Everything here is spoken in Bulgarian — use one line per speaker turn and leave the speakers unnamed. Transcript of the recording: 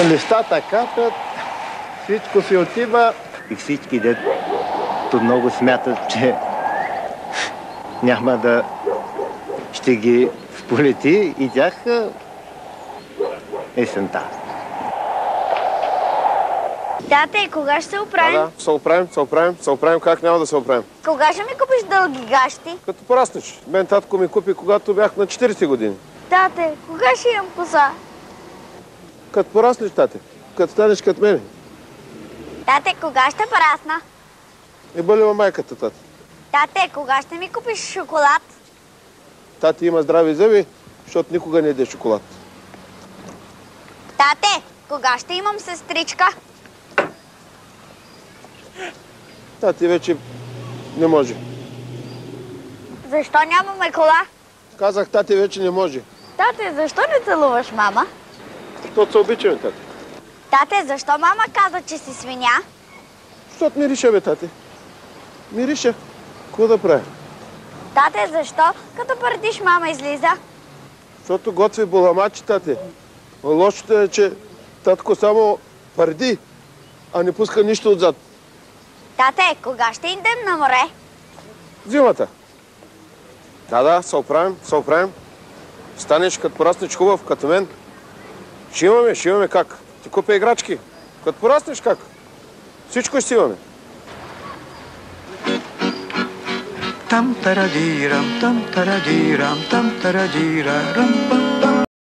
Листата капят, всичко си отива и всички, дето много смятат, че няма да ще ги сполети и тях есента.
Тате, кога ще се оправим?
Да, се оправим. Как няма да се оправим?
Кога ще ми купиш дълги гащи?
Като пораснеш. Мен татко ми купи, когато бях на 40 години.
Тате, кога ще имам коса?
Като пораснеш, тате. Като станеш като мене.
Тате, кога ще порасна?
И болива майката, тате.
Тате, кога ще ми купиш шоколад?
Тати има здрави зъби, защото никога не яде шоколад.
Тате, кога ще имам сестричка?
Тати вече не може.
Защо нямаме кола?
Казах, тати вече не може.
Тате, защо не целуваш мама?
Защото се обичаме, тати.
Тате, защо мама каза, че си свиня?
Защото мириша, бе, тати. Мириша. Какво да правя?
Тате, защо като пърдиш мама излиза?
Защото готви буламачи, тати. Лошото е, че татко само пърди, а не пуска нищо отзад.
Тате, кога ще идем на море?
Зимата. Да, се оправим. Станеш като пораснеш хубав, като мен. Ще имаме как. Ти купя играчки. Като пораснеш как? Всичко ще имаме.
Там тарадирам, там тарадира, рам